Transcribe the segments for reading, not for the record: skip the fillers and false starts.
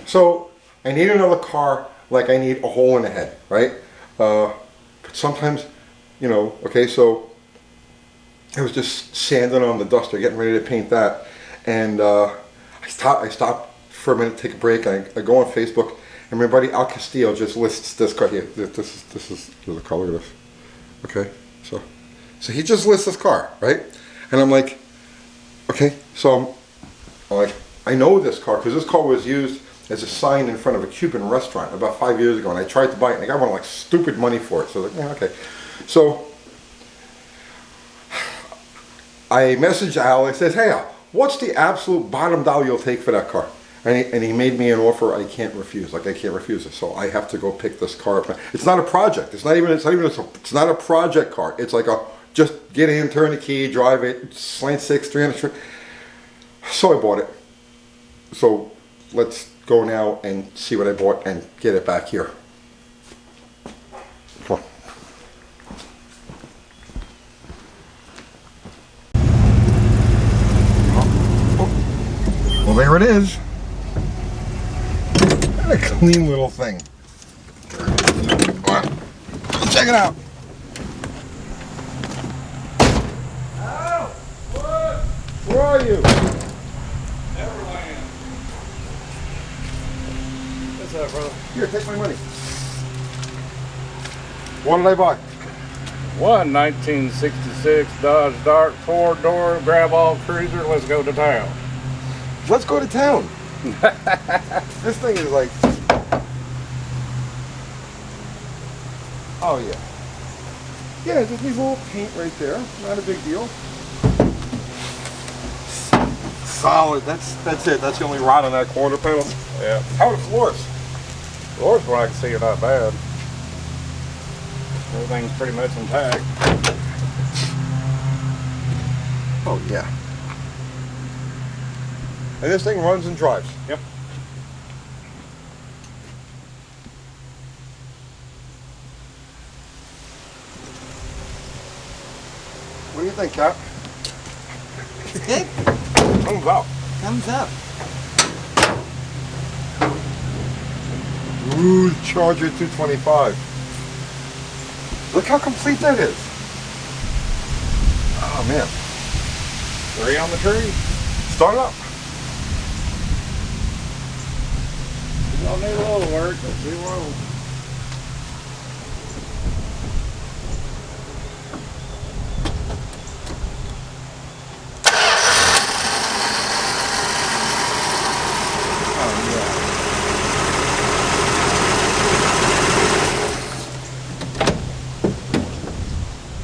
So I need another car like I need a hole in the head, right? But sometimes, you know, okay, so I was just sanding on the duster, getting ready to paint that, and I stopped for a minute, take a break. I go on Facebook, and my buddy Al Castillo just lists this car here. This is the color of this. Okay, so he just lists this car, right? And I'm like, okay, so I'm like, I know this car because this car was used as a sign in front of a Cuban restaurant about 5 years ago, and I tried to buy it, and I got one like stupid money for it. So I was like, yeah, okay. So I messaged Al. I says, hey Al, what's the absolute bottom dollar you'll take for that car? And he made me an offer I can't refuse. Like I can't refuse it. So I have to go pick this car up. It's not a project. It's not a project car. It's like a just get in, turn the key, drive it, slant six, 300. So I bought it. So let's go now and see what I bought and get it back here. Come on. Well, there it is. A clean little thing. Come on. Check it out. Oh, what? Where are you? Neverland. What's up, brother? Here, take my money. What did I buy? One 1966 Dodge Dart 4-door grab-all cruiser. Let's go to town. Let's go to town. This thing is like, oh yeah. Yeah, just needs a little paint right there. Not a big deal. Solid. That's it. That's the only rot on that quarter panel. Yeah. How are the floors? Floors, from what I can see, are not bad. Everything's pretty much intact. Oh yeah. And this thing runs and drives. Yep. What do you think, Cap? It's good. Thumbs up. Thumbs up. Ooh, Charger 225. Look how complete that is. Oh man. 3 on the tree. Start it up. You don't need a little work, but 0.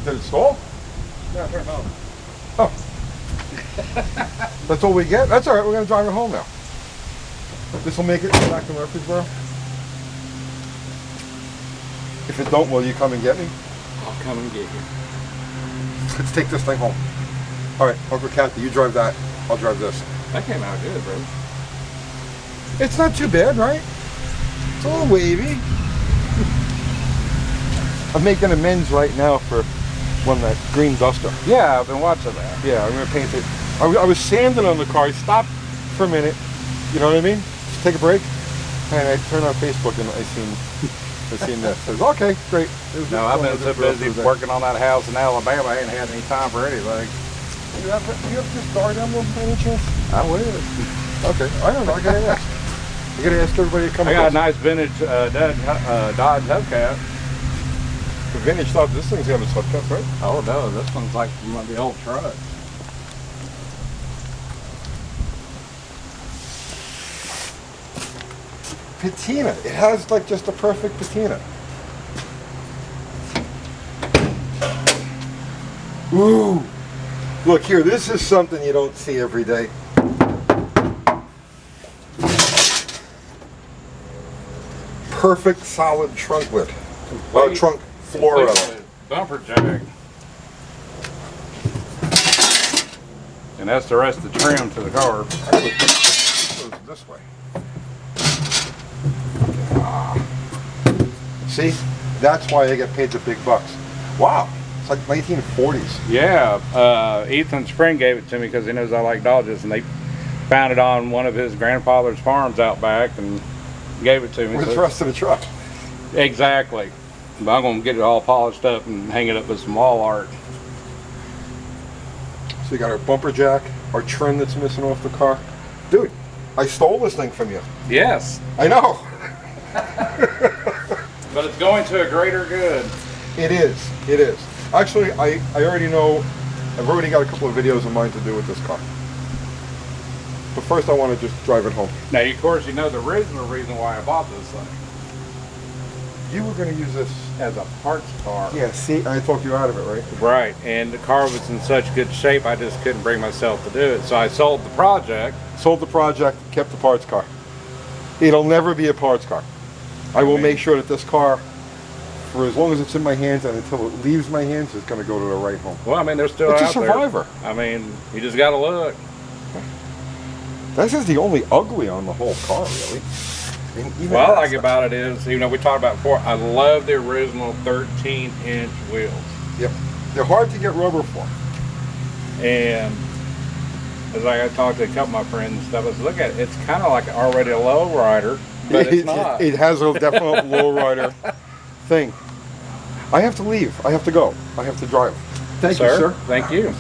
Did it stall? Yeah, turn it on. Oh. That's all we get? That's all right. We're going to drive it home now. This will make it back to Murfreesboro. If it don't, will you come and get me? I'll come and get you. Let's take this thing home. All right, Uncle Kathy, you drive that. I'll drive this. That came out good, bro. It's not too bad, right? It's a little wavy. I'm making amends right now for that green duster. Yeah, I've been watching that. Yeah, I'm gonna paint it. I was sanding on the car. I stopped for a minute. You know what I mean? Just take a break. And I turned on Facebook and I seen this. I said, okay, great. No, I've been so busy working on that house in Alabama, I ain't had any time for anything. You have this guard emblem by any chance? I will. Okay, I don't know. I gotta ask. I gotta ask everybody to come. I got a nice vintage Dodge hubcap. The vintage stuff. This thing's got a hubcap, right? Oh no, this one's like one of the old trucks. Patina. It has like just a perfect patina. Ooh. Look here, this is something you don't see every day. Perfect solid trunk lid. Trunk floor rather. Bumper jack. And that's the rest of the trim to the car. Actually, it goes this way. See? That's why I get paid the big bucks. Wow. It's like 1940s. Yeah, Ethan Spring gave it to me because he knows I like Dodges, and they found it on one of his grandfather's farms out back and gave it to me. Where's So- the rest of the truck? Exactly. But I'm gonna get it all polished up and hang it up with some wall art. So you got our bumper jack, our trim that's missing off the car. Dude, I stole this thing from you. Yes, I know. but it's going to a greater good. It is. It is. Actually, I already know. I've already got a couple of videos of mine to do with this car. But first, I want to just drive it home. Now, of course, you know the original reason why I bought this thing. You were going to use this. As a parts car. Yeah. See, I talked you out of it, right? Right, and the car was in such good shape, I just couldn't bring myself to do it. So I sold the project. Sold the project, kept the parts car. It'll never be a parts car. I will make sure that this car, for as long as it's in my hands and until it leaves my hands, is going to go to the right home. Well, I mean, they're still It's a out there. survivor. I mean, you just got to look. This is the only ugly on the whole car, really. I mean, even What I that like stuff. about it is, you know, we talked about before, I love the original 13-inch wheels. Yep. They're hard to get rubber for. And as I talked to a couple of my friends and stuff, I said, look at it, it's kind of like already a low rider, but it's not. It has a definite lowrider thing. I have to leave. I have to go. I have to drive. Thank you, sir. Thank you.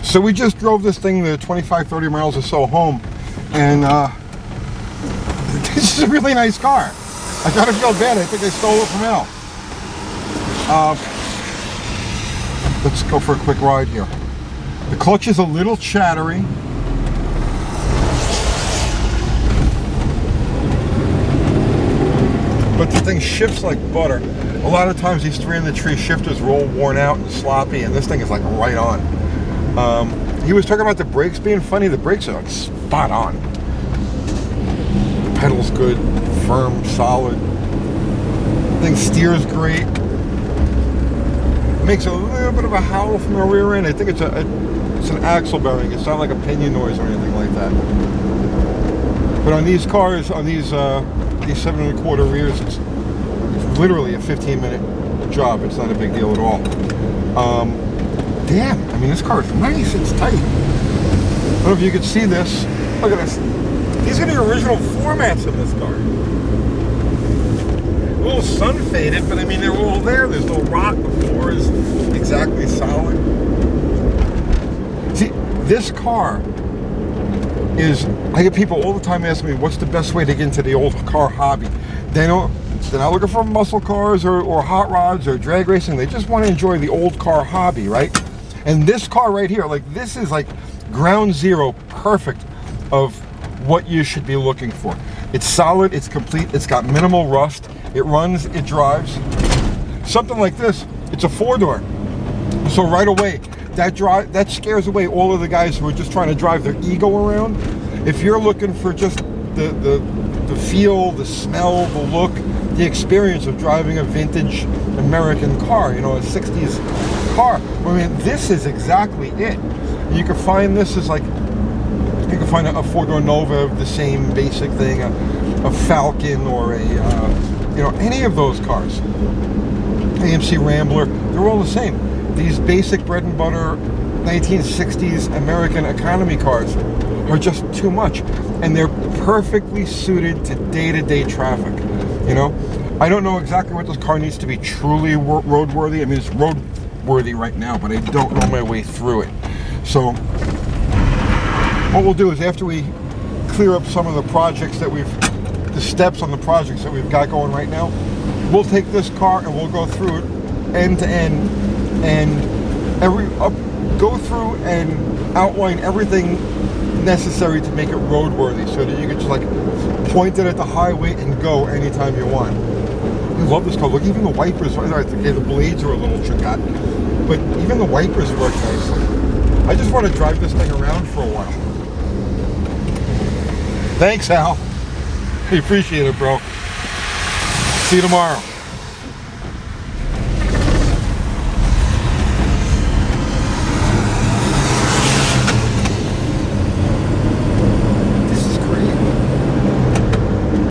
So we just drove this thing the 25, 30 miles or so home, and this is a really nice car. I gotta feel bad. I think I stole it from Al. Let's go for a quick ride here. The clutch is a little chattery. But the thing shifts like butter. A lot of times these 3-in-the-tree shifters are all worn out and sloppy, and this thing is like right on. He was talking about the brakes being funny. The brakes are like spot on. The pedal's good, firm, solid. The thing steers great. Makes a little bit of a howl from the rear end. I think it's an axle bearing. It's not like a pinion noise or anything like that. But on these cars, on these 7 1/4 rears, it's literally a 15-minute job. It's not a big deal at all. Damn, I mean, this car is nice. It's tight. I don't know if you can see this. Look at this. These are the original floor mats in this car. A little sun faded, but I mean, they're all there. There's no rot. The floor is exactly solid. See, this car is, I get people all the time asking me, what's the best way to get into the old car hobby? They're not looking for muscle cars or hot rods or drag racing. They just want to enjoy the old car hobby, right? And this car right here, like, this is like ground zero, perfect of what you should be looking for. It's solid, it's complete, it's got minimal rust, it runs, it drives. Something like this, it's a 4-door. So right away, that scares away all of the guys who are just trying to drive their ego around. If you're looking for just the feel, the smell, the look, the experience of driving a vintage American car, you know, a 60s car. I mean, this is exactly it. You can find this as like, you can find a 4-door Nova of the same basic thing, a Falcon or a, you know, any of those cars. AMC Rambler, they're all the same. These basic bread and butter 1960s American economy cars are just too much. And they're perfectly suited to day-to-day traffic, you know? I don't know exactly what this car needs to be truly roadworthy. I mean, it's roadworthy right now, but I don't know my way through it. So what we'll do is, after we clear up some of the projects that the steps on the projects that we've got going right now, we'll take this car and we'll go through it end to end and go through and outline everything necessary to make it roadworthy, so that you can just like point it at the highway and go anytime you want. I love this car. Look, even the wipers. Okay, the blades are a little tricky, but even the wipers work nicely. I just want to drive this thing around for a while. Thanks, Al. I appreciate it, bro. See you tomorrow.